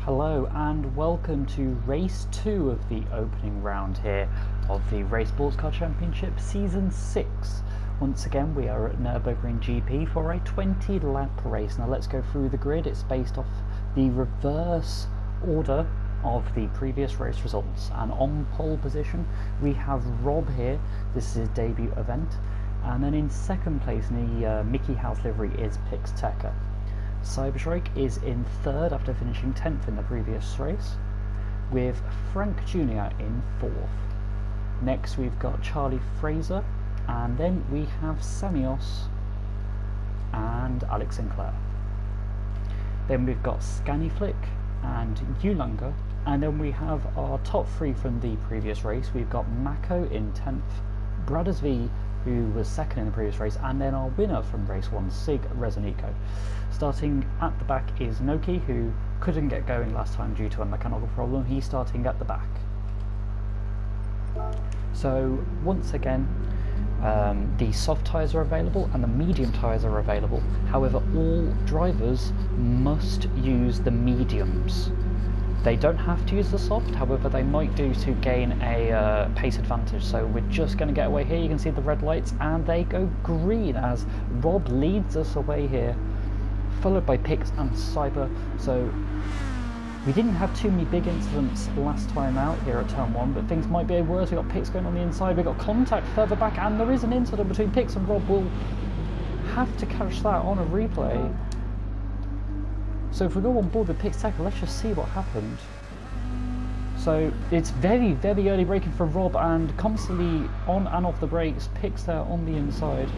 Hello and welcome to race 2 of the opening round here of the Rei Sportscar Championship Season 6. Once again we are at Nurburgring GP for a 20 lap race. Now let's go through the grid. It's based off the reverse order of the previous race results, and on pole position we have Rob here. This is his debut event, and then in second place in the Mickey House livery is Pixtecker. Cyberstrike is in third after finishing 10th in the previous race, with Frank Jr. in fourth. Next we've got Charlie Fraser, and then we have Samios and Alex Sinclair. Then we've got Scannyflick and Ulanga, and then we have our top three from the previous race. We've got Mako in 10th, Brothers V, who was second in the previous race, and then our winner from race 1, Sig Rezonico. Starting at the back is Noki, who couldn't get going last time due to a mechanical problem. He's starting at the back. So once again, the soft tyres are available and the medium tyres are available. However, all drivers must use the mediums. They don't have to use the soft, however they might do to gain a pace advantage. So we're just going to get away here. You can see the red lights and they go green as Rob leads us away here, followed by Pix and Cyber. So we didn't have too many big incidents last time out here at turn 1, but things might be worse. We've got Pix going on the inside, we've got contact further back, and there is an incident between Pix and Rob. We'll have to catch that on a replay. So if we go on board with Pixtecker, let's just see what happened. So it's very, very early braking for Rob, and constantly on and off the brakes. Pix there on the inside.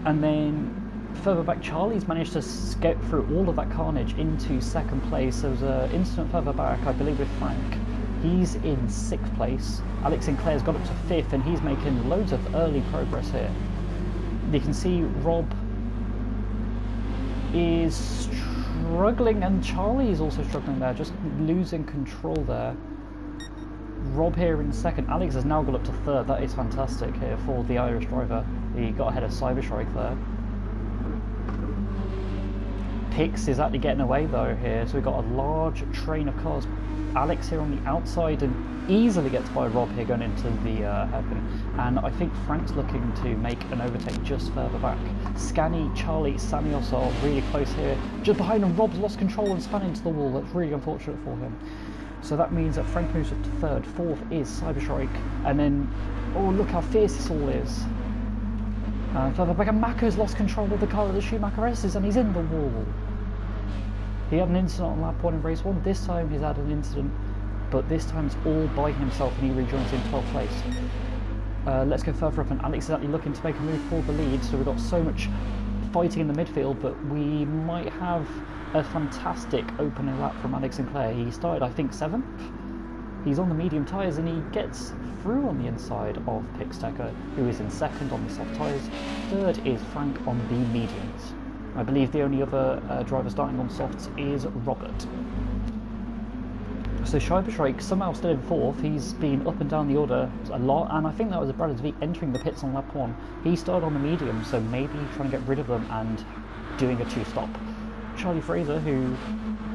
And then further back, Charlie's managed to get through all of that carnage into second place. There was an incident further back, I believe, with Frank. He's in 6th place. Alex Sinclair's got up to 5th, and he's making loads of early progress here. You can see Rob is struggling, and Charlie is also struggling there, just losing control there. Rob here in second. Alex has now got up to 3rd. That is fantastic here for the Irish driver. He got ahead of Cyberstrike there. Pix is actually getting away though here, so we've got a large train of cars. Alex here on the outside and easily gets by Rob here going into the hairpin, and I think Frank's looking to make an overtake just further back. Scanny, Charlie, Samios are really close here. Just behind him, Rob's lost control and spun into the wall. That's really unfortunate for him. So that means that Frank moves up to 3rd. 4th is Cyberstrike, and then, oh look how fierce this all is. Further back, and Mako's lost control of the car that the Schumacher S's, and he's in the wall. He had an incident on lap 1 in race 1. This time he's had an incident, but this time it's all by himself, and he rejoins in 12th place. Let's go further up, and Alex is actually looking to make a move for the lead. So we've got so much fighting in the midfield, but we might have a fantastic opening lap from Alex Sinclair. He started, I think, 7th. He's on the medium tyres, and he gets through on the inside of Pixtecker, who is in 2nd on the soft tyres. 3rd is Frank on the mediums. I believe the only other driver starting on softs is Robert. So Cyberstrike somehow still in 4th. He's been up and down the order a lot, and I think that was a Brothers V entering the pits on lap 1. He started on the medium, so maybe trying to get rid of them and doing a 2-stop. Charlie Fraser, who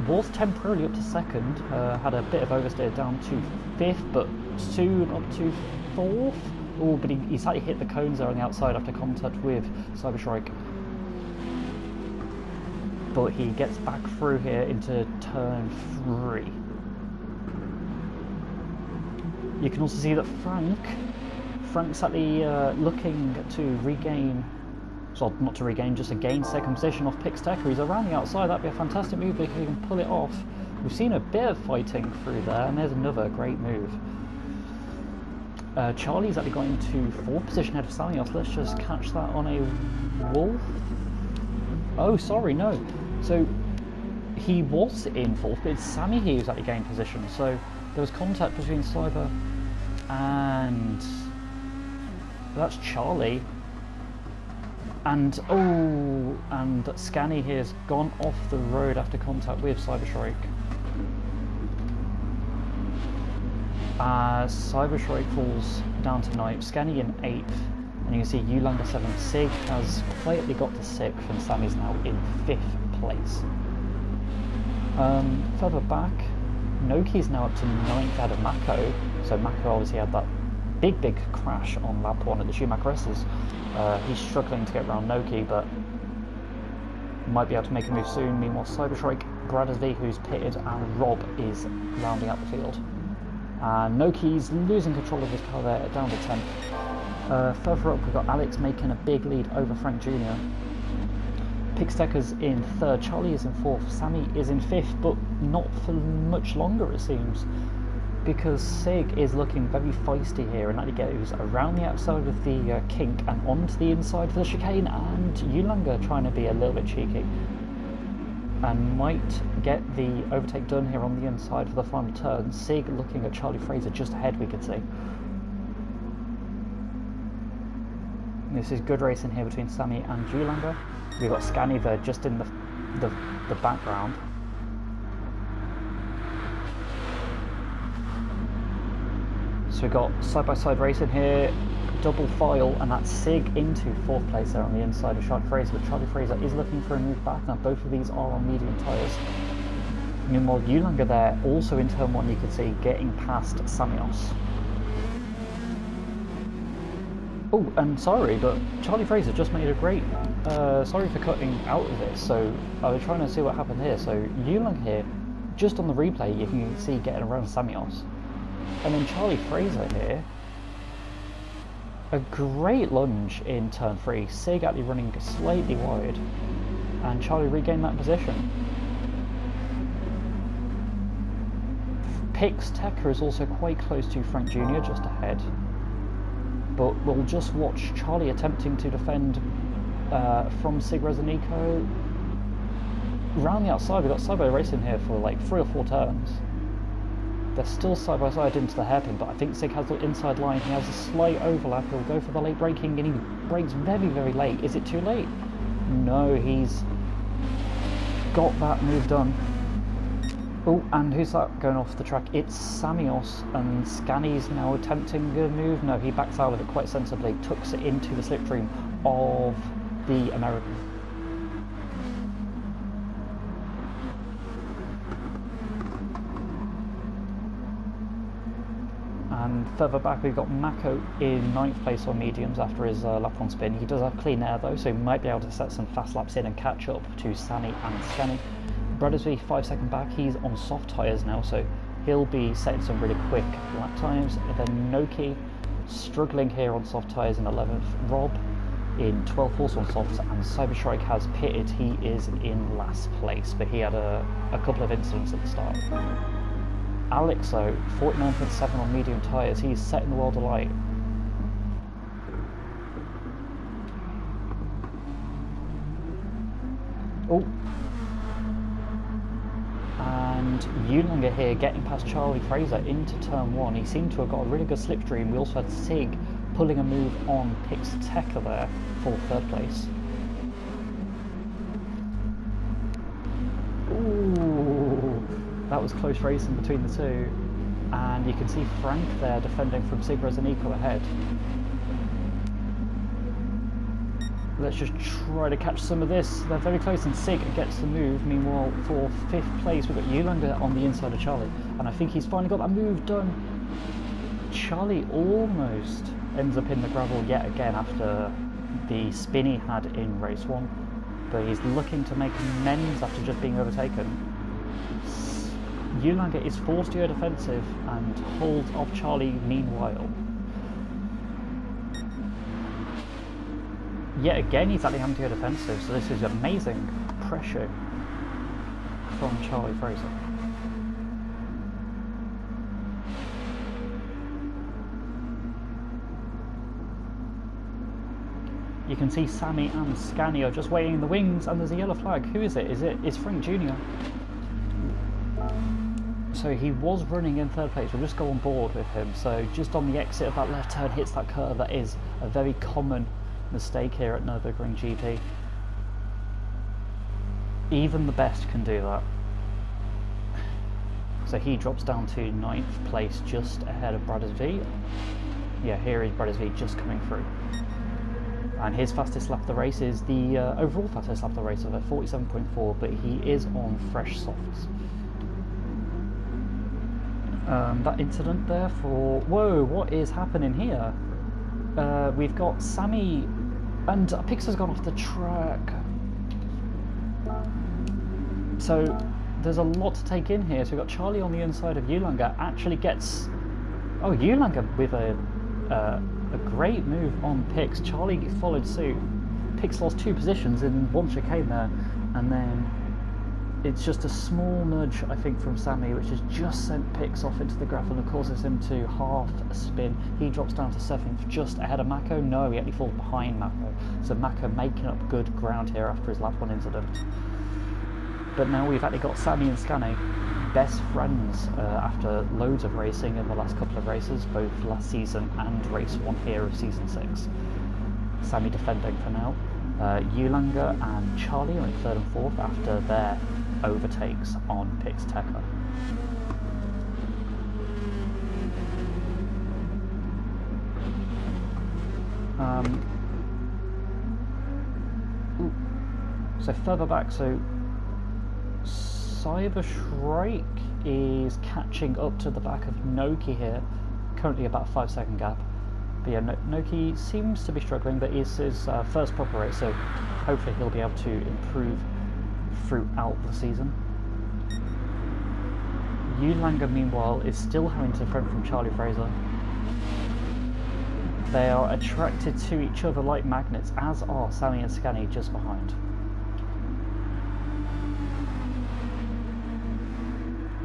was temporarily up to 2nd, had a bit of oversteer down to 5th, but soon up to 4th. Oh, but he slightly hit the cones there on the outside after contact with Cyberstrike. But he gets back through here into turn 3. You can also see that Frank's actually looking to regain, well, not to regain, just to gain 2nd position off Pixtecker. He's around the outside. That'd be a fantastic move if he can pull it off. We've seen a bit of fighting through there, and there's another great move. Charlie's actually got into 4th position ahead of Samios. Let's just catch that on a wolf. Oh, sorry, no. So he was in 4th, but it's Sammy here who's actually gained position. So there was contact between Cyber and that's Charlie. And oh, and Scanny here has gone off the road after contact with Cyberstrike. Cyberstrike falls down to 9th, Scanny in 8th, and you can see Ulanga 7th. Sig has quietly got to 6th, and Sammy's now in 5th place. Further back, Noki's now up to 9th out of Mako, so Mako obviously had that big crash on lap 1 at the Schumacher S's. He's struggling to get around Noki, but might be able to make a move soon. Meanwhile, Cyberstrike, Brothers V, who's pitted, and Rob is rounding out the field. And Noki's losing control of his car there, down to 10th. Further up, we've got Alex making a big lead over Frank Jr. Pixtecker's in 3rd, Charlie is in 4th, Sammy is in 5th, but not for much longer it seems, because Sig is looking very feisty here, and that he goes around the outside of the kink and onto the inside for the chicane, and Ulanger trying to be a little bit cheeky and might get the overtake done here on the inside for the final turn. Sig looking at Charlie Fraser just ahead, we could see. This is good racing here between Sammy and Ulanger. We've got Scanny there just in the background. So we've got side-by-side racing here, double file, and that's Sig into 4th place there on the inside of Charlie Fraser, but Charlie Fraser is looking for a move back. Now both of these are on medium tyres. Meanwhile, Ulanger there, also in turn 1 you can see, getting past Samios. Oh, and sorry, but Charlie Fraser just made a great, sorry for cutting out of this, so I was trying to see what happened here. So Ulanger here, just on the replay you can see getting around Samios. And then Charlie Fraser here, a great lunge in turn 3, Sig actually running slightly wide, and Charlie regained that position. Pixtecker is also quite close to Frank Jr. just ahead, but we'll just watch Charlie attempting to defend from Sig Rezanico. Round the outside, we've got side-by racing here for like 3 or 4 turns. They're still side-by-side into the hairpin, but I think Sig has the inside line. He has a slight overlap. He'll go for the late braking, and he brakes very late. Is it too late? No, he's got that move done. Oh, and who's that going off the track? It's Samios, and Scanny's now attempting a move. No, he backs out of it quite sensibly, tucks it into the slipstream of the American. And further back we've got Mako in 9th place on mediums after his lap 1 spin. He does have clean air though, so he might be able to set some fast laps in and catch up to Sammy and Scanny. Brothers V 5 seconds back, he's on soft tyres now, so he'll be setting some really quick lap times. And then Noki struggling here on soft tyres in 11th. Rob in 12th also on softs, and Cyberstrike has pitted. He is in last place, but he had a couple of incidents at the start. Alex though, 49.7 on medium tyres, he's setting the world alight. Oh, and Ulanger here getting past Charlie Fraser into turn 1. He seemed to have got a really good slipstream. We also had Sig pulling a move on Pixtecker there for 3rd place. Ooh, that was close racing between the two. And you can see Frank there defending from Sig Rezanico ahead. Let's just try to catch some of this. They're very close, and Sig gets the move. Meanwhile, for 5th place, we've got Ulanger on the inside of Charlie, and I think he's finally got that move done. Charlie almost ends up in the gravel yet again after the spin he had in race 1, but he's looking to make amends after just being overtaken. Ulanger is forced to go defensive and holds off Charlie meanwhile. Yet again he's actually having to go defensive, so this is amazing pressure from Charlie Fraser. You can see Sammy and Scanny are just waiting in the wings, and there's a yellow flag. Who is it? It's Frank Jr. So he was running in 3rd place. We'll just go on board with him. So just on the exit of that left turn, hits that curve. That is a very common mistake here at Nurburgring GT. Even the best can do that. So he drops down to 9th place, just ahead of Brothers V. Yeah, here is Brothers V just coming through. And his fastest lap of the race is the overall fastest lap of the race of 47.4, but he is on fresh softs. That incident there for... Whoa, what is happening here? We've got Sammy and Pixar's gone off the track. So there's a lot to take in here. So we've got Charlie on the inside of Ulanger, actually gets... Oh, Ulanger with a great move on Pix. Charlie followed suit. Pix lost 2 positions in one chicane there, and then it's just a small nudge, I think, from Sammy, which has just sent Pix off into the gravel and causes him to half a spin. He drops down to 7th, just ahead of Mako. No, he actually falls behind Mako. So Mako making up good ground here after his lap 1 incident. But now we've actually got Sammy and Scanny, best friends after loads of racing in the last couple of races, both last season and race 1 here of season 6. Sammy defending for now. Ulanger and Charlie are in 3rd and 4th after their overtakes on Pix Tekka. So further back, so Cyber Shrike is catching up to the back of Noki here, currently about a 5-second gap. But yeah, Noki seems to be struggling, but it's his first proper race, so hopefully he'll be able to improve throughout the season. Ulanger, meanwhile, is still having to defend from Charlie Fraser. They are attracted to each other like magnets, as are Sammy and Scanny just behind.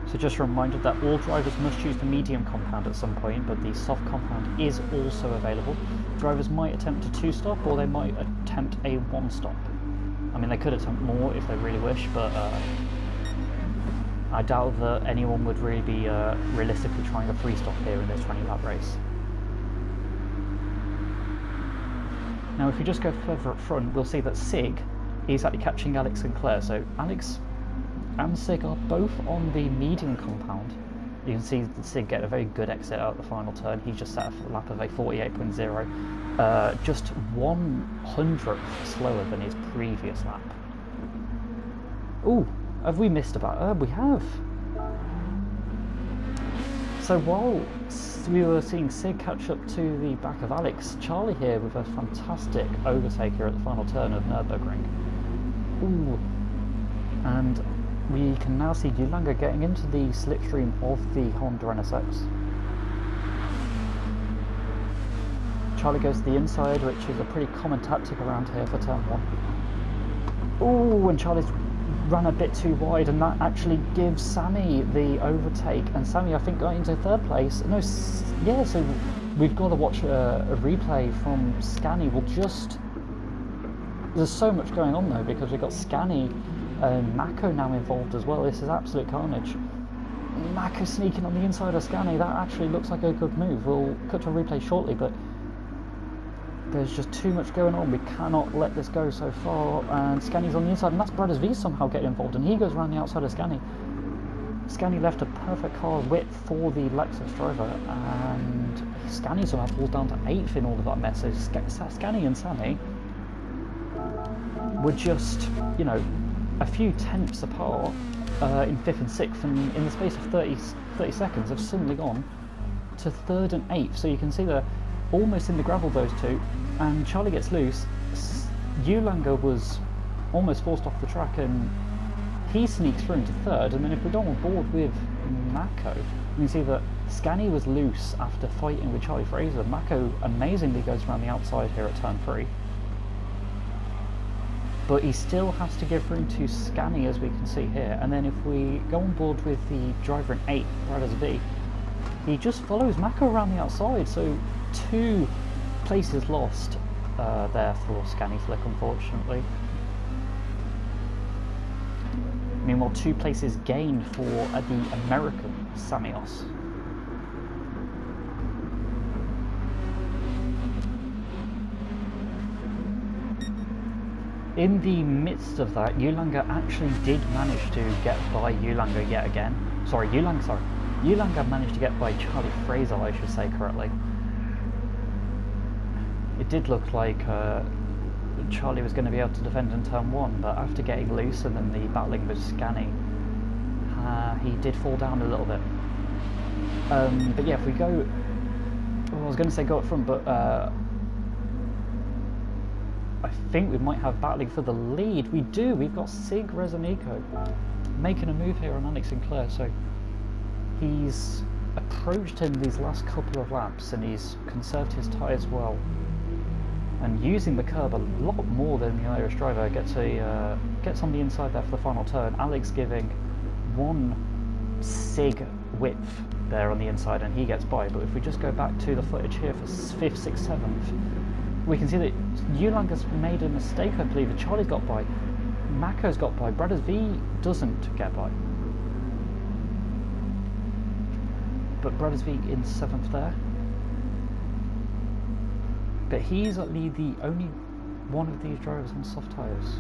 So just a reminder that all drivers must choose the medium compound at some point, but the soft compound is also available. Drivers might attempt a 2-stop, or they might attempt a 1-stop. I mean, they could attempt more if they really wish, but I doubt that anyone would really be realistically trying a 3-stop here in this 20-lap race. Now, if we just go further up front, we'll see that Sig is actually catching Alex Sinclair. So Alex and Sig are both on the medium compound. You can see Sig get a very good exit out the final turn. He's just set a lap of a 48.0, just 1/100th slower than his previous lap. Ooh, have we missed about? We have. So while we were seeing Sig catch up to the back of Alex, Charlie here with a fantastic overtake here at the final turn of Nurburgring. Ooh, and we can now see Ulanger getting into the slipstream of the Honda NSX. Charlie goes to the inside, which is a pretty common tactic around here for turn 1. Ooh, and Charlie's run a bit too wide, and that actually gives Sammy the overtake, and Sammy, I think, got into 3rd place. No, yeah, so we've got to watch a replay from Scanny. We'll just... There's so much going on, though, because we've got Scanny and Mako now involved as well. This is absolute carnage. Mako sneaking on the inside of Scanny. That actually looks like a good move. We'll cut to a replay shortly, but there's just too much going on. We cannot let this go so far. And Scanny's on the inside, and that's Brothers V somehow getting involved, and he goes around the outside of Scanny. Scanny left a perfect car width for the Lexus driver, and Scanny somehow falls down to 8th in all of that mess. So Scanny and Sammy were just, you know, a few tenths apart in 5th and 6th, and in the space of 30 seconds have suddenly gone to 3rd and 8th. So you can see they're almost in the gravel, those two, and Charlie gets loose. Ulanger was almost forced off the track, and he sneaks through into 3rd, and then if we go on board with Mako, you can see that Scanny was loose after fighting with Charlie Fraser. Mako amazingly goes around the outside here at turn 3. But he still has to give room to Scanny, as we can see here. And then if we go on board with the driver in 8th, Brothers V, he just follows Mako around the outside. So 2 places lost there for Scanny Flick, unfortunately. Meanwhile, 2 places gained for the American Samios. In the midst of that, Ulanger actually did manage to get by Ulanger yet again. Ulanger managed to get by Charlie Fraser, I should say correctly. It did look like Charlie was going to be able to defend in turn 1, but after getting loose and then the battling with Scanny, he did fall down a little bit. But yeah, if we go... Well, I was going to say go up front, but I think we might have battling for the lead. We do. We've got Sig Rezonico making a move here on Alex Sinclair. So he's approached him these last couple of laps and he's conserved his tyres well. And using the curb a lot more than the Irish driver, gets on the inside there for the final turn. Alex giving one Sig width there on the inside and he gets by. But if we just go back to the footage here for 5th, 6th, 7th, we can see that Yulanga's made a mistake, I believe. Charlie's got by, Mako's got by, Brothers V doesn't get by. But Brothers V in 7th there. But he's actually the only one of these drivers on soft tyres.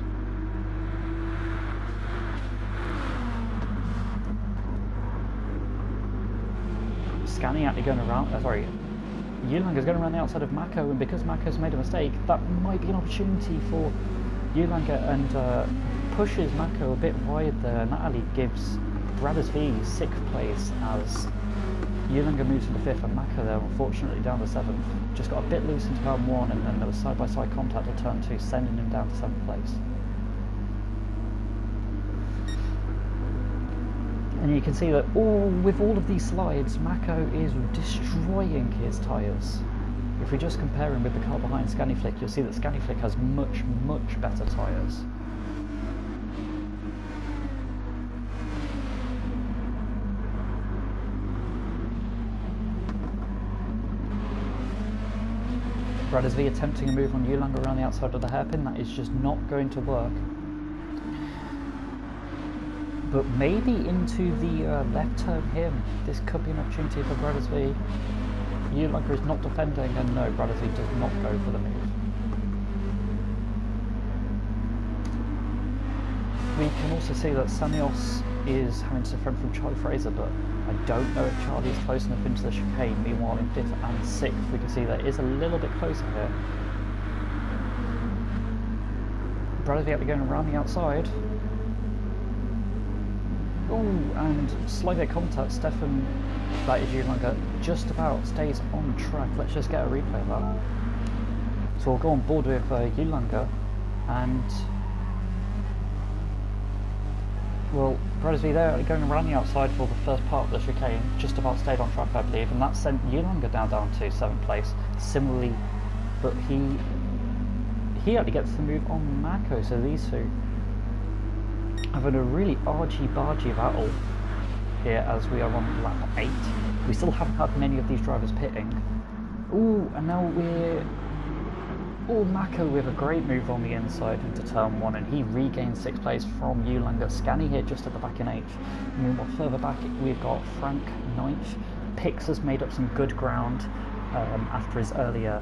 Scanny actually going around, Yulanga's going around the outside of Mako, and because Mako's made a mistake, that might be an opportunity for Yulanga, and pushes Mako a bit wide there, and that actually gives Brothers V 6th place as Yulanga moves to the 5th, and Mako there unfortunately down to 7th. Just got a bit loose in turn 1, and then there was side-by-side contact at turn 2, sending him down to 7th place. And you can see that with all of these slides, Mako is destroying his tyres. If we just compare him with the car behind Scaniflick, you'll see that Scaniflick has much, much better tyres. Brothers V attempting a move on Yulanga around the outside of the hairpin. That is just not going to work. But maybe into the left turn here. This could be an opportunity for Brothers V. Yulanga is not defending, and no, Brothers V does not go for the move. We can also see that Samios is having to defend from Charlie Fraser, but I don't know if Charlie is close enough into the chicane. Meanwhile, in 5th and 6th, we can see that it is a little bit closer here. Brothers V going around the outside. Oh, and slight bit of contact. Stefan, that is Yulanga, just about stays on track. Let's just get a replay of that. So we'll go on board with Yulanga, and well, Brothers V there going around the outside for the first part of the chicane, just about stayed on track, I believe, and that sent Yulanga down to 7th place. Similarly, but he actually gets the move on Mako, so these two having a really argy-bargy battle here as we are on lap 8. We still haven't had many of these drivers pitting. Ooh, and now we're... Oh, Mako with a great move on the inside into turn 1, and he regains 6th place from Yulanga. Scanny here just at the back in 8th. Meanwhile, further back we've got Frank 9th. Pix has made up some good ground after his earlier...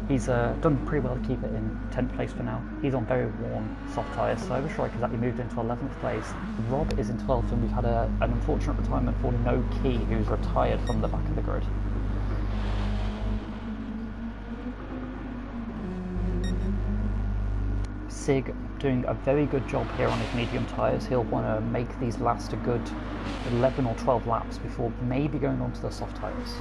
He's done pretty well to keep it in 10th place for now. He's on very worn soft tyres. Cyberstrike has actually moved into 11th place. Rob is in 12th, and we've had an unfortunate retirement for No Key, who's retired from the back of the grid. Sig doing a very good job here on his medium tyres. He'll want to make these last a good 11 or 12 laps before maybe going on to the soft tyres.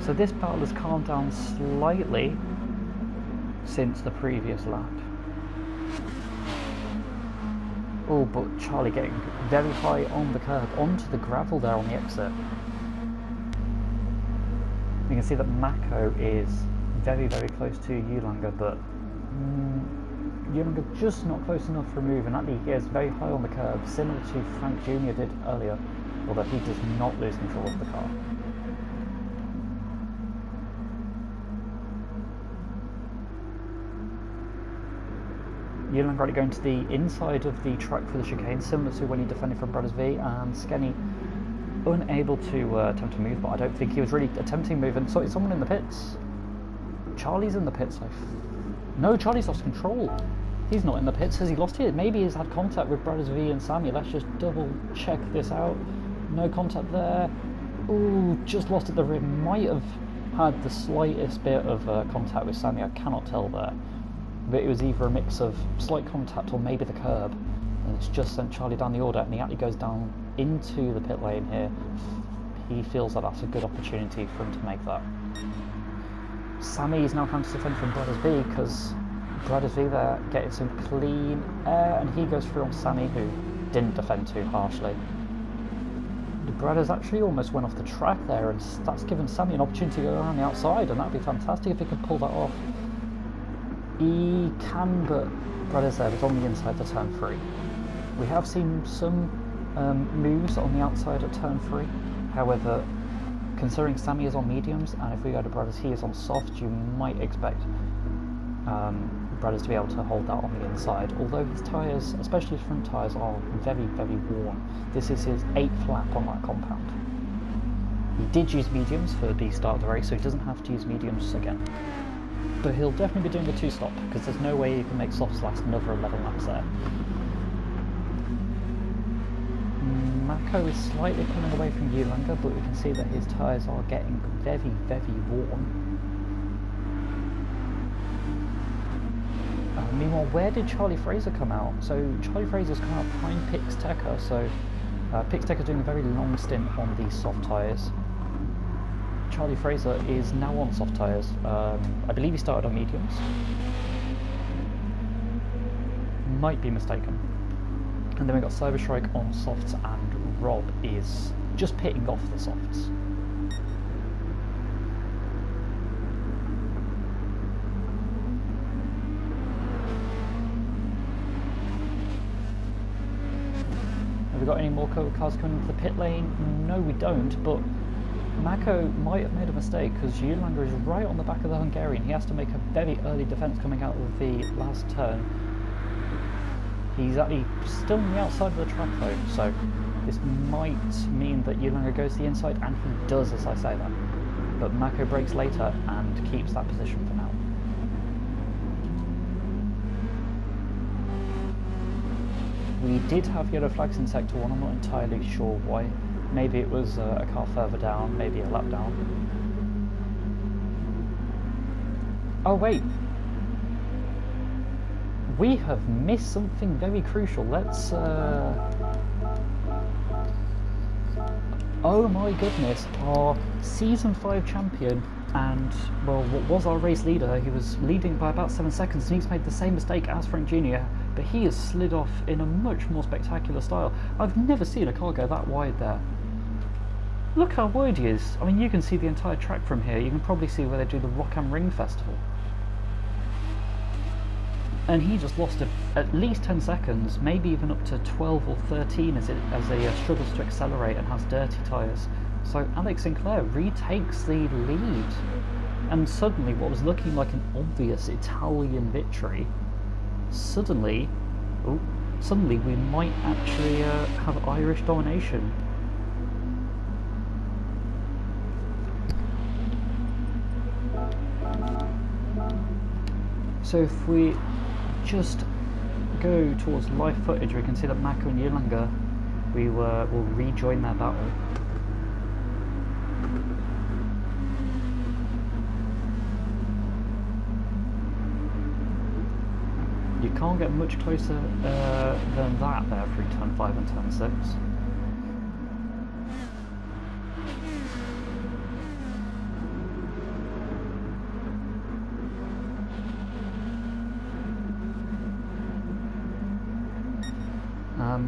So this battle has calmed down slightly since the previous lap. Oh, but Charlie getting very high on the curb, onto the gravel there on the exit. You can see that Mako is very, very close to Yulanga, but Yulanga just not close enough for a move, and actually he is very high on the curb, similar to Frank Jr. did earlier, although he does not lose control of the car. Yulanga already going to the inside of the track for the chicane, similar to when he defended from Brothers V, and Skenny unable to attempt to move, but I don't think he was really attempting to move, and so it's someone in the pits. Charlie's in the pits. No, Charlie's lost control. He's not in the pits. Has he lost it? Maybe he's had contact with Brothers V and Sammy. Let's just double check this out. No contact there. Ooh, just lost at the rim. Might have... had the slightest bit of contact with Sammy. I cannot tell there, but it was either a mix of slight contact or maybe the curb, and it's just sent Charlie down the order, and he actually goes down into the pit lane here. He feels that that's a good opportunity for him to make that. Sammy is now having to defend from Brothers V, because Brothers V there getting some clean air, and he goes through on Sammy, who didn't defend too harshly. The Brothers actually almost went off the track there, and that's given Sammy an opportunity to go around the outside, and that'd be fantastic if he could pull that off. He can, but Brothers there was on the inside of turn 3. We have seen some moves on the outside at turn 3, however, considering Sammy is on mediums, and if we go to Brothers he is on soft, you might expect Brothers to be able to hold that on the inside, although his tyres, especially his front tyres, are very, very worn. This is his 8th lap on that compound. He did use mediums for the start of the race, so he doesn't have to use mediums again. But he'll definitely be doing the 2-stop, because there's no way he can make softs last another 11 laps there. Mako is slightly pulling away from Ulanger, but we can see that his tyres are getting very, very worn. Meanwhile, where did Charlie Fraser come out? So Charlie Fraser's come out behind Pix Tecker, so Pix Tecker doing a very long stint on these soft tyres. Charlie Fraser is now on soft tyres. I believe he started on mediums. Might be mistaken. And then we've got Cyberstrike on softs, and Rob is just pitting off the softs. Have we got any more cars coming into the pit lane? No, we don't, but Mako might have made a mistake, because Ulanger is right on the back of the Hungarian. He has to make a very early defence coming out of the last turn. He's actually still on the outside of the track though, so this might mean that Ulanger goes to the inside, and he does as I say that. But Mako brakes later and keeps that position for now. We did have yellow flags in Sector 1, I'm not entirely sure why. Maybe it was a car further down, maybe a lap down. Oh wait! We have missed something very crucial. Let's... Oh my goodness, our Season 5 champion and, well, what was our race leader, he was leading by about 7 seconds, and he's made the same mistake as Frank Jr., but he has slid off in a much more spectacular style. I've never seen a car go that wide there. Look how wide he is. I mean, you can see the entire track from here. You can probably see where they do the Rock am Ring Festival. And he just lost at least 10 seconds, maybe even up to 12 or 13 as he struggles to accelerate and has dirty tyres. So Alex Sinclair retakes the lead. And suddenly what was looking like an obvious Italian victory, suddenly we might actually have Irish domination. So if we just go towards live footage, we can see that Mako and Ulanger will rejoin their battle. You can't get much closer than that there through turn 5 and turn 6.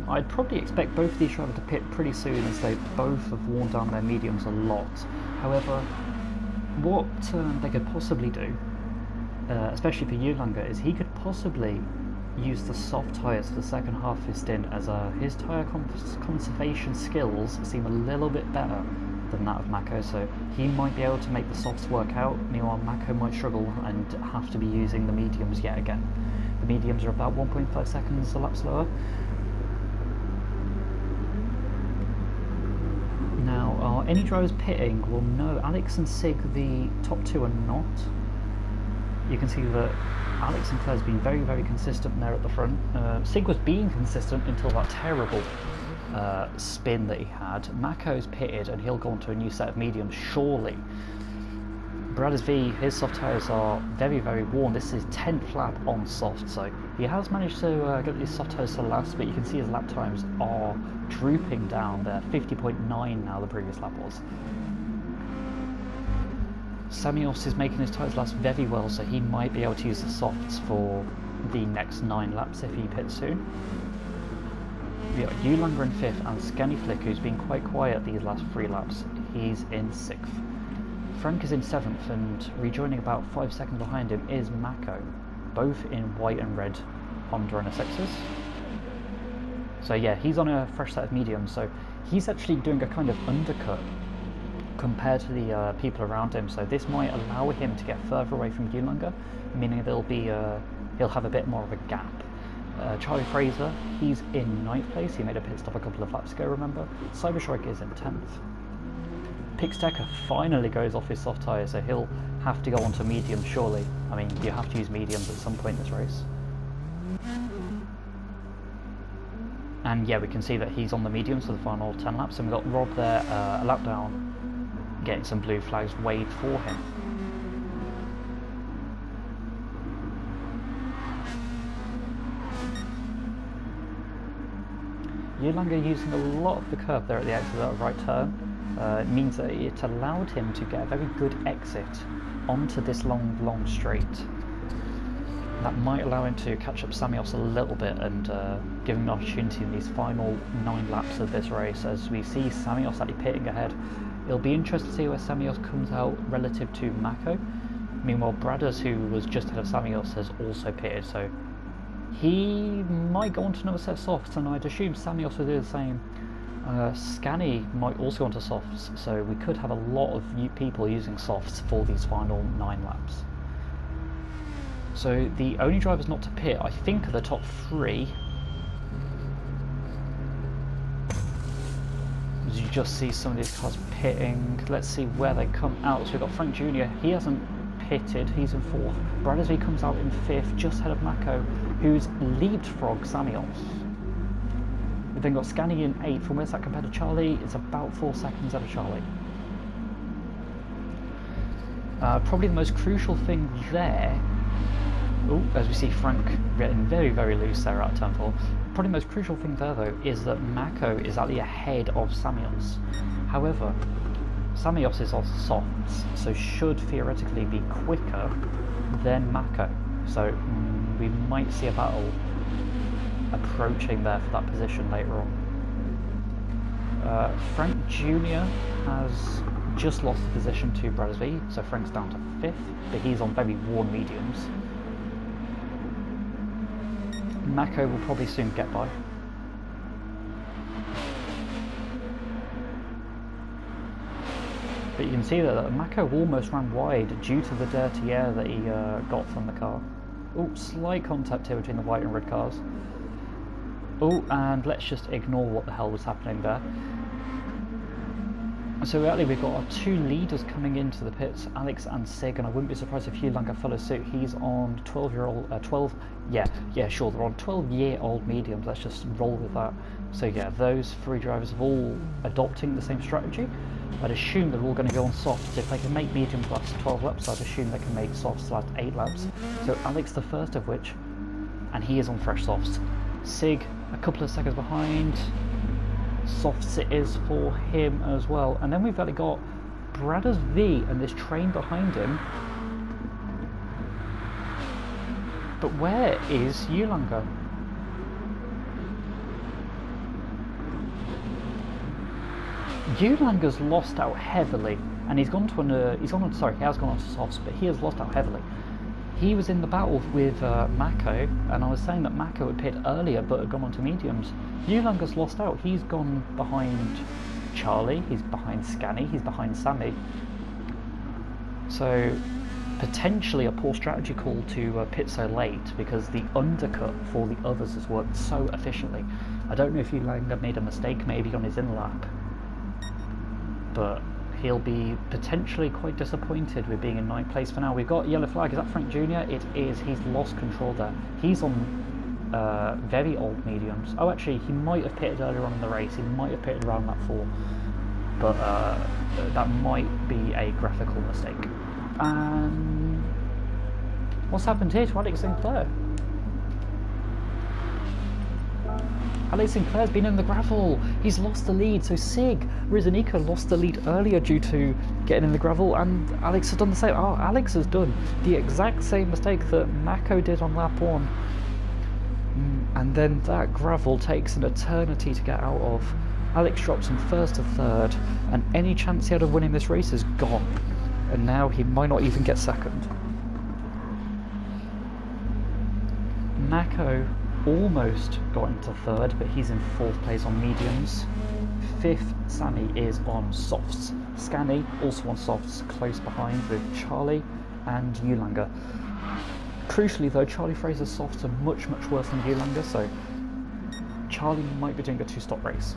I'd probably expect both of these drivers to pit pretty soon, as they both have worn down their mediums a lot. However, what they could possibly do, especially for Ulanger, is he could possibly use the soft tyres for the second half of his stint, as his tyre conservation skills seem a little bit better than that of Mako, so he might be able to make the softs work out. Meanwhile, Mako might struggle and have to be using the mediums yet again. The mediums are about 1.5 seconds a lap slower. Now, are any drivers pitting? Well, no. Alex and Sig, the top two, are not. You can see that Alex Sinclair's been very, very consistent there at the front. Sig was being consistent until that terrible spin that he had. Mako's pitted, and he'll go on to a new set of mediums, surely. Brothers V, his soft tyres are very, very worn. This is 10th lap on soft, so he has managed to get these soft tyres to last, but you can see his lap times are drooping down. They're 50.9 now, the previous lap was. Samios is making his tyres last very well, so he might be able to use the softs for the next 9 laps if he pits soon. We got Ulanger in 5th and Skinny Flick, who's been quite quiet these last 3 laps. He's in 6th. Frank is in 7th, and rejoining about 5 seconds behind him is Mako, both in white and red Honda NSXs. So yeah, he's on a fresh set of mediums, so he's actually doing a kind of undercut compared to the people around him, so this might allow him to get further away from Ulanger, meaning he'll have a bit more of a gap. Charlie Fraser, he's in 9th place, he made a pit stop a couple of laps ago, remember? Cyberstrike is in 10th. Pixtecker finally goes off his soft tyre, so he'll have to go onto mediums surely. I mean, you have to use mediums at some point in this race. And yeah, we can see that he's on the mediums for the final 10 laps, and we've got Rob there, a lap down, getting some blue flags waved for him. Ulanger using a lot of the curb there at the exit of that right turn. It means that it allowed him to get a very good exit onto this long straight. That might allow him to catch up Samios a little bit and give him an opportunity in these final 9 laps of this race, as we see Samios actually pitting ahead. It'll be interesting to see where Samios comes out relative to Mako. Meanwhile, Bradders, who was just ahead of Samios, has also pitted, so he might go on to another set of softs, and I'd assume Samios will do the same. Scanny might also go onto softs, so we could have a lot of people using softs for these final 9 laps. So the only drivers not to pit, I think, are the top 3. As you just see some of these cars pitting. Let's see where they come out. So we've got Frank Jr., he hasn't pitted, he's in 4th. Bradley comes out in 5th, just ahead of Mako, who's leapfrogged Samios. We've then got Scanny in 8th, and where's that compared to Charlie? It's about 4 seconds out of Charlie. Probably the most crucial thing there, as we see Frank getting very, very loose there out of turn 4. Probably the most crucial thing there though is that Mako is actually ahead of Samios. However, Samios is on softs, so should theoretically be quicker than Mako. So we might see a battle approaching there for that position later on. Frank Jr. has just lost the position to Brothers V, so Frank's down to 5th, but he's on very worn mediums. Mako will probably soon get by. But you can see that Mako almost ran wide due to the dirty air that he got from the car. Oh, slight contact here between the white and red cars. Oh, and let's just ignore what the hell was happening there. So really we've got our 2 leaders coming into the pits, Alex and Sig, and I wouldn't be surprised if Ulanger follows suit. He's on 12-year-old, they're on 12-year-old mediums, let's just roll with that. So yeah, those 3 drivers are all adopting the same strategy. I'd assume they're all going to go on softs. If they can make mediums last 12 laps, I'd assume they can make softs last 8 laps. So Alex the first of which, and he is on fresh softs. Sig a couple of seconds behind. Softs it is for him as well. And then we've actually got Bradders V and this train behind him. But where is Ulanger? Ulanger's lost out heavily, and he has gone on to softs, but he has lost out heavily. He was in the battle with Mako, and I was saying that Mako had pitted earlier but had gone on to mediums. Ulanger's lost out. He's gone behind Charlie, he's behind Scanny, he's behind Sammy. So potentially a poor strategy call to pit so late, because the undercut for the others has worked so efficiently. I don't know if Ulanger made a mistake maybe on his in-lap, but he'll be potentially quite disappointed with being in 9th place for now. We've got yellow flag. Is that Frank Jr.? It is. He's lost control there. He's on very old mediums. Oh, actually, he might have pitted earlier on in the race. He might have pitted around lap 4. But that might be a graphical mistake. And what's happened here to Alex Sinclair? Alex Sinclair's been in the gravel. He's lost the lead. So Sig Rizanico lost the lead earlier due to getting in the gravel, and Alex has done the same. Oh, Alex has done the exact same mistake that Mako did on lap 1. And then that gravel takes an eternity to get out of. Alex drops from first to third, and any chance he had of winning this race is gone. And now he might not even get second. Mako almost got into third, but he's in fourth place on mediums. Fifth, Sammy is on softs. Scanny also on softs, close behind with Charlie and Ulanger. Crucially though, Charlie Fraser's softs are much worse than Ulanger, so Charlie might be doing a 2-stop race.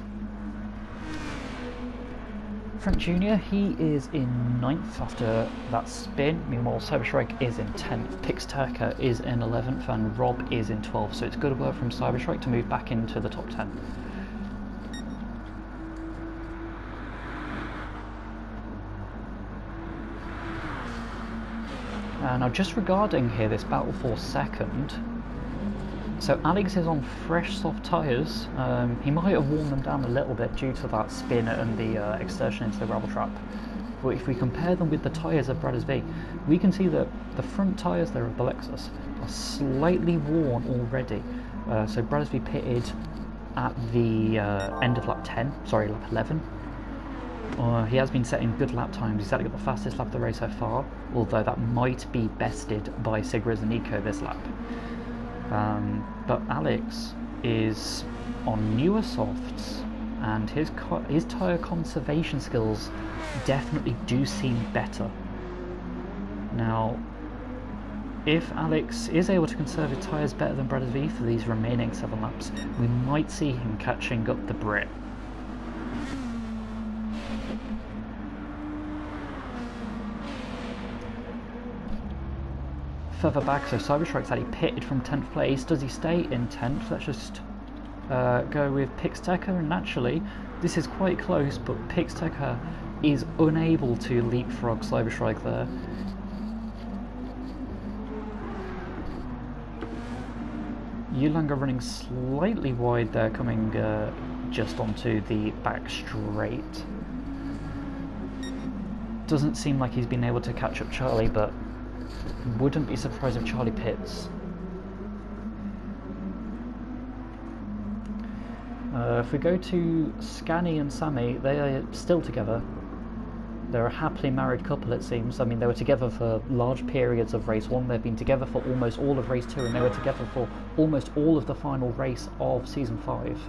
Frank Jr., he is in 9th after that spin. Meanwhile, Cyberstrike is in 10th, Pixterka is in 11th, and Rob is in 12th. So it's good work from Cyberstrike to move back into the top 10. Now, just regarding here this battle for second. So Alex is on fresh soft tyres. He might have worn them down a little bit due to that spin and the extension into the gravel trap. But if we compare them with the tyres of Brothers V, we can see that the front tyres there of the Lexus are slightly worn already. So Brothers V pitted at the end of lap 11. He has been setting good lap times. He's actually got the fastest lap of the race so far, although that might be bested by Sig Rizanico this lap. But Alex is on newer softs, and his tyre conservation skills definitely do seem better. Now, if Alex is able to conserve his tyres better than Brothers V for these remaining 7 laps, we might see him catching up the Brit. Further back, so Cyberstrike's actually pitted from 10th place. Does he stay in 10th? Let's just go with Pixterka, and naturally this is quite close, but Pixterka is unable to leapfrog Cyberstrike there. Ulanger running slightly wide there, coming just onto the back straight. Doesn't seem like he's been able to catch up Charlie, but wouldn't be surprised if Charlie pits. If we go to Scanny and Sammy, they are still together. They're a happily married couple, it seems. I mean, they were together for large periods of race 1, they've been together for almost all of race 2, and they were together for almost all of the final race of season 5.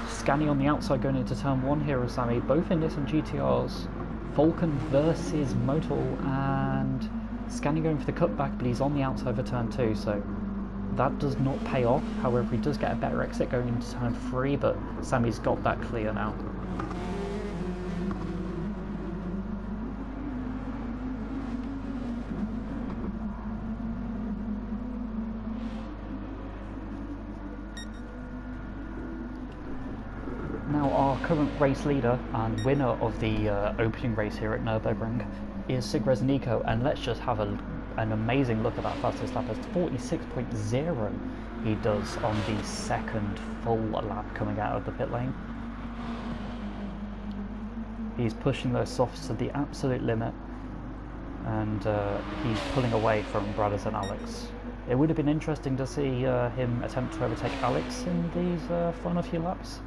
Scanny on the outside going into turn 1 here with Sammy, both in Nissan GTRs. Falcon versus Motul, and Scanny going for the cutback, but he's on the outside for turn 2, so that does not pay off. However, he does get a better exit going into turn 3, but Sammy's got that clear now. Now, our current race leader and winner of the opening race here at Nurburgring is Sig Rizanico, and let's just have an amazing look at that fastest lap. It's 46.0 he does on the second full lap coming out of the pit lane. He's pushing those softs to the absolute limit, and he's pulling away from Brothers and Alex. It would have been interesting to see him attempt to overtake Alex in these final few laps.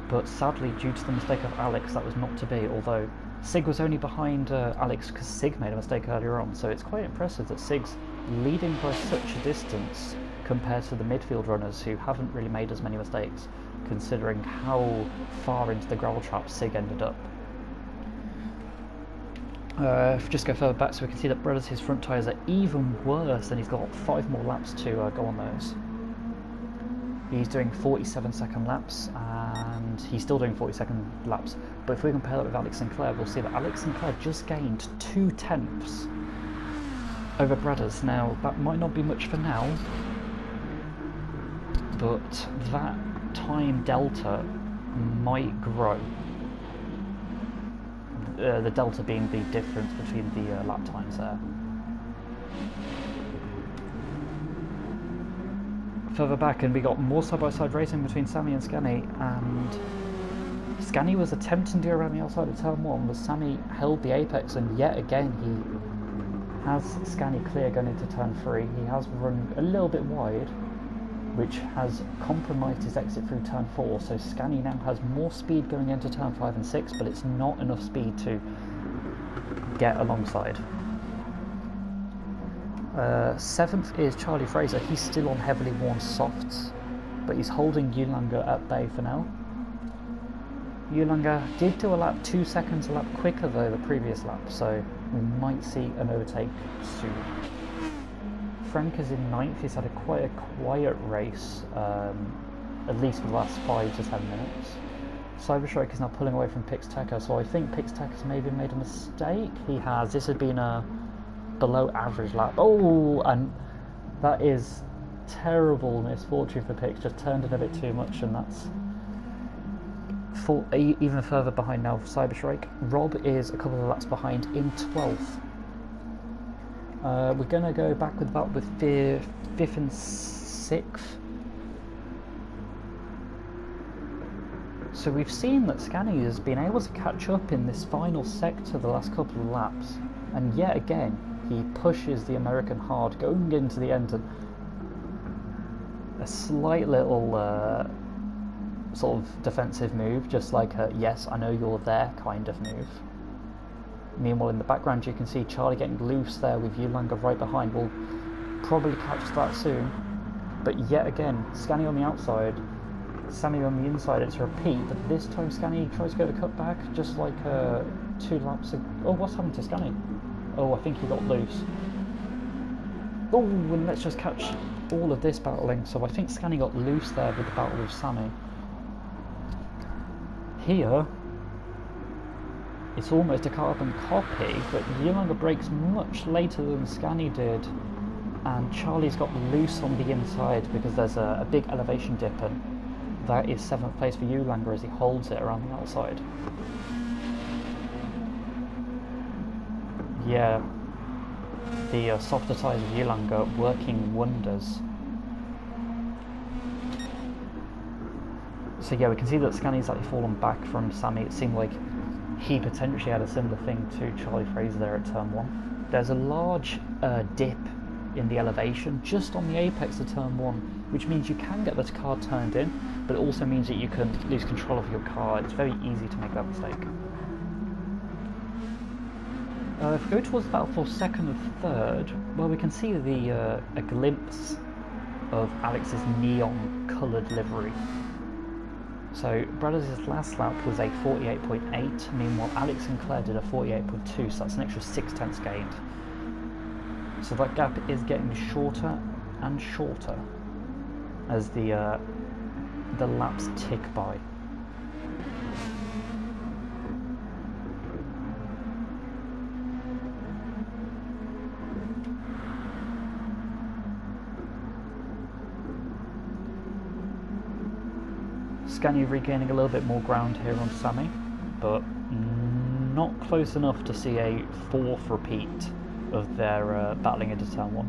But sadly, due to the mistake of Alex, that was not to be, although Sig was only behind Alex because Sig made a mistake earlier on, so it's quite impressive that Sig's leading by such a distance compared to the midfield runners who haven't really made as many mistakes, considering how far into the gravel trap Sig ended up. If we just go further back, so we can see that Brothers, his front tyres are even worse, and he's got 5 more laps to go on those. He's doing 47-second laps, and he's still doing 40-second laps. But if we compare that with Alex Sinclair, we'll see that Alex Sinclair just gained 2 tenths over Brothers. Now, that might not be much for now, but that time delta might grow. the delta being the difference between the lap times there. Further back, and we got more side-by-side racing between Sammy and Scani, and Scani was attempting to go around the outside of turn 1, but Sammy held the apex, and yet again he has Scani clear going into turn 3. He has run a little bit wide, which has compromised his exit through turn 4, so Scani now has more speed going into turn 5 and 6, but it's not enough speed to get alongside. 7th is Charlie Fraser. He's still on heavily worn softs, but he's holding Ulanga at bay for now. Ulanga did do a lap 2 seconds a lap quicker though the previous lap, so we might see an overtake soon. Frank is in 9th. He's had quite a quiet race, at least for the last 5 to 10 minutes. Cyberstrike is now pulling away from Pixteca, so I think Pixteca has maybe made a mistake. He has. This has been a below average lap. Oh, and that is terrible misfortune for Pix. Just turned in a bit too much, and that's even further behind now for Cyberstrike. Rob is a couple of laps behind in 12th. We're going to go back with that with 5th and 6th. So we've seen that Scani has been able to catch up in this final sector the last couple of laps, and yet again he pushes the American hard going into the end, and a slight little sort of defensive move, just like a yes I know you're there kind of move. Meanwhile in the background you can see Charlie getting loose there with Ulanga right behind. We'll probably catch that soon, but yet again Scani on the outside, Sammy on the inside. It's a repeat, but this time Scani tries to go the cutback just like 2 laps ago. Oh, what's happened to Scani? Oh, I think he got loose. Oh, and let's just catch all of this battling. So I think Scani got loose there with the battle with Sammy. Here, it's almost a carbon copy, but Ulanga brakes much later than Scani did, and Charlie's got loose on the inside because there's a big elevation dip, and that is 7th place for Ulanga as he holds it around the outside. Yeah, the softer tyres of Ulanga working wonders. So yeah, we can see that Scani's actually fallen back from Sammy. It seemed like he potentially had a similar thing to Charlie Fraser there at turn 1. There's a large dip in the elevation just on the apex of turn 1, which means you can get the car turned in, but it also means that you can lose control of your car. It's very easy to make that mistake. If we go towards the battle for 2nd and 3rd, well, we can see a glimpse of Alex's neon coloured livery. So Brothers' last lap was a 48.8, meanwhile Alex and Claire did a 48.2, so that's an extra 0.6 gained. So that gap is getting shorter and shorter as the laps tick by. Scania regaining a little bit more ground here on Sammy, but not close enough to see a 4th repeat of their battling into turn 1.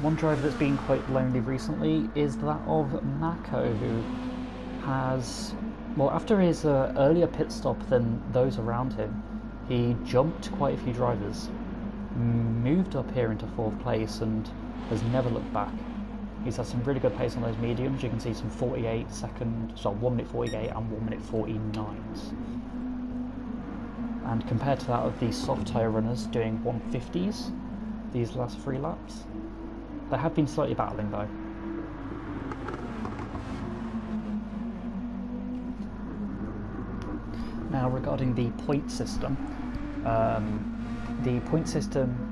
One driver that's been quite lonely recently is that of Mako, who has, well, after his earlier pit stop than those around him, he jumped quite a few drivers, moved up here into 4th place, and has never looked back. He's had some really good pace on those mediums. You can see some 48 second, so 1 minute 48 and 1 minute 49s. And compared to that of the soft tyre runners doing 150s these last 3 laps, they have been slightly battling though. Now regarding the point system, the point system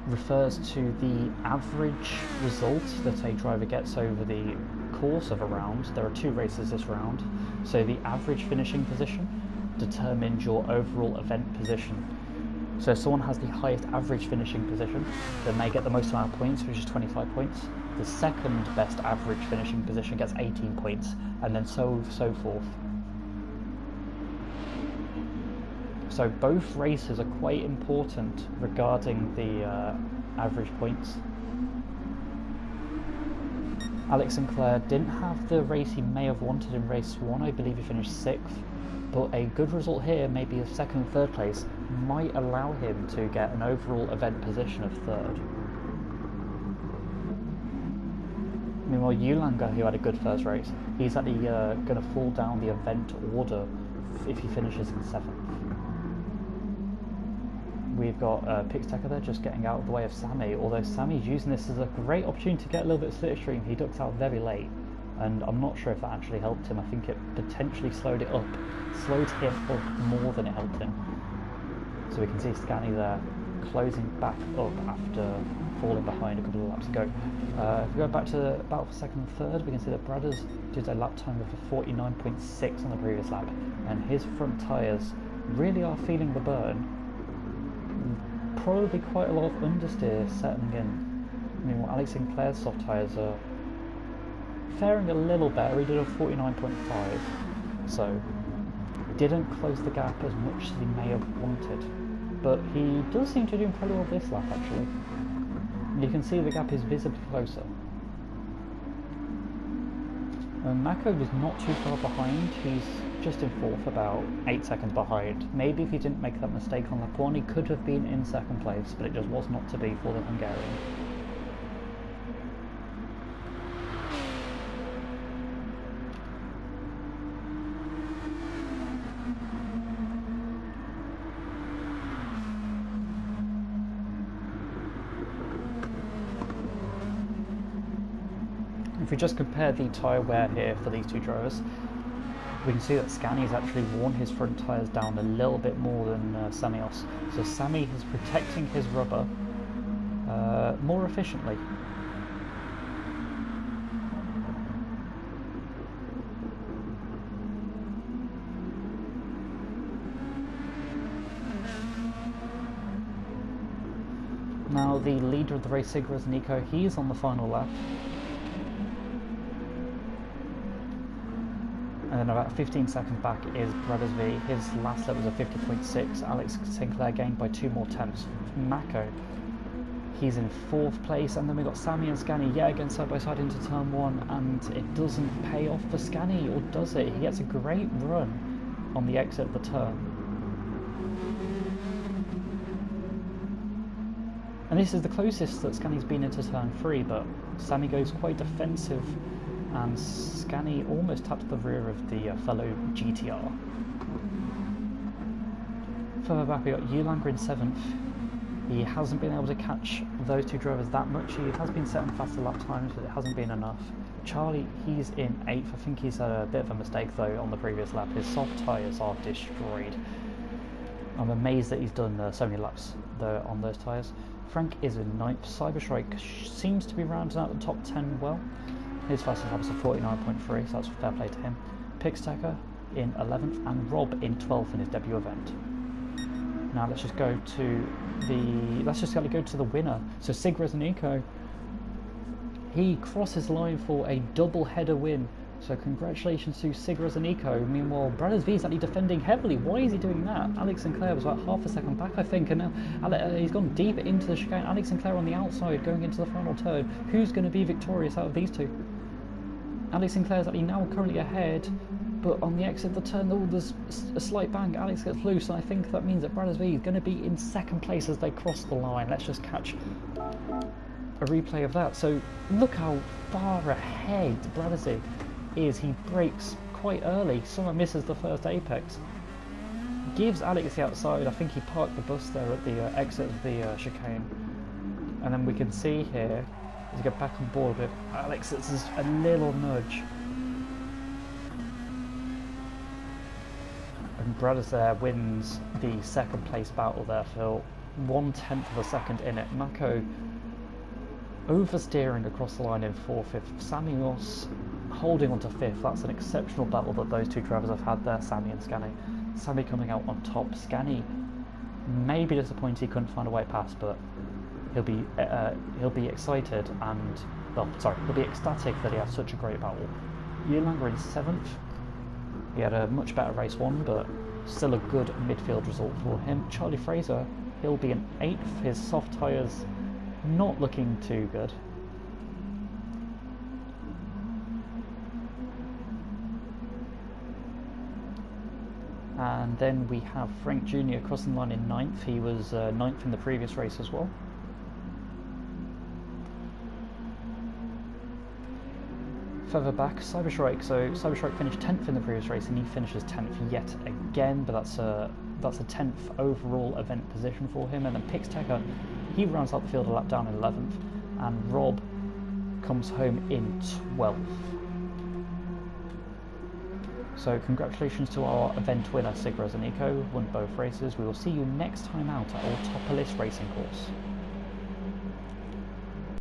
refers to the average result that a driver gets over the course of a round. There are 2 races this round, so the average finishing position determines your overall event position. So if someone has the highest average finishing position, then they get the most amount of points, which is 25 points. the second best average finishing position gets 18 points, and then so forth. So both races are quite important regarding the average points. Alex Sinclair didn't have the race he may have wanted in race 1, I believe he finished 6th, but a good result here, maybe a 2nd and 3rd place, might allow him to get an overall event position of 3rd. Meanwhile, Ulanger, who had a good first race, he's actually going to fall down the event order if he finishes in 7th. We've got Pixtecker there just getting out of the way of Sammy, although Sammy's using this as a great opportunity to get a little bit of slipstream. He ducks out very late, and I'm not sure if that actually helped him. I think it potentially slowed him up more than it helped him. So we can see Scanny there closing back up after falling behind a couple of laps ago. If we go back to the battle for 2nd and 3rd, we can see that Bradders did a lap time of a 49.6 on the previous lap, and his front tyres really are feeling the burn. Probably quite a lot of understeer setting in. I mean, Alex Sinclair's soft tyres are faring a little better. He did a 49.5, so didn't close the gap as much as he may have wanted. But he does seem to do incredibly well this lap, actually. You can see the gap is visibly closer. Mako was not too far behind. He's just in 4th, about 8 seconds behind. Maybe if he didn't make that mistake on lap 1, he could have been in 2nd place, but it just was not to be for the Hungarian. If we just compare the tyre wear here for these two drivers, we can see that Scani's actually worn his front tyres down a little bit more than Samios. So Sami is protecting his rubber more efficiently. Now the leader of the race, Sigurds Nico, he's on the final lap. And then about 15 seconds back is Brothers V. His last lap was a 50.6. Alex Sinclair gained by 2 more tenths. Mako, he's in 4th place. And then we've got Sammy and Scani yet again side by side into turn 1. And it doesn't pay off for Scani, or does it? He gets a great run on the exit of the turn. And this is the closest that Scani's been into turn 3, but Sammy goes quite defensive, and Scani almost tapped the rear of the fellow GTR. Further back we got Ulanger in 7th. He hasn't been able to catch those two drivers that much. He has been setting faster lap times, but it hasn't been enough. Charlie, he's in 8th. I think he's had a bit of a mistake though on the previous lap. His soft tyres are destroyed. I'm amazed that he's done so many laps on those tyres. Frank is in 9th. Cyberstrike seems to be rounding out the top 10 well. His fastest lap was a 49.3, so that's fair play to him. Pixtecker in 11th and Rob in 12th in his debut event. Now let's just go to the winner. So Sigurds Nico, he crosses the line for a double header win. So congratulations to Sigurds Nico. Meanwhile, Brothers V is actually defending heavily. Why is he doing that? Alex Sinclair was about half a second back, I think, and now he's gone deep into the chicane. Alex Sinclair on the outside going into the final turn. Who's going to be victorious out of these two? Alex Sinclair's actually now currently ahead, but on the exit of the turn, there's a slight bang. Alex gets loose, and I think that means that Brothers V is going to be in 2nd place as they cross the line. Let's just catch a replay of that. So look how far ahead Brothers V is. He brakes quite early. Someone misses the first apex. Gives Alex the outside. I think he parked the bus there at the exit of the chicane. And then we can see here, as we get back on board with Alex, it's just a little nudge. And Brothers there wins the 2nd place battle there for 1/10 of a second in it. Mako oversteering across the line in 4th. Samios holding on to 5th. That's an exceptional battle that those two drivers have had there, Sammy and Scani. Sammy coming out on top. Scani may be disappointed he couldn't find a way past, but he'll be excited and well, sorry, he'll be ecstatic that he had such a great battle. Erlanger in 7th. He had a much better race 1, but still a good midfield result for him. Charlie Fraser, he'll be in 8th. His soft tyres not looking too good. And then we have Frank Jr. crossing the line in 9th. He was 9th in the previous race as well. Further back, Cyberstrike. So Cyberstrike finished 10th in the previous race, and he finishes 10th yet again. But that's a 10th overall event position for him. And then Pixtecker, he rounds out the field a lap down in 11th, and Rob comes home in 12th. So congratulations to our event winner, Sig Nico, won both races. We will see you next time out at our Topolis racing course.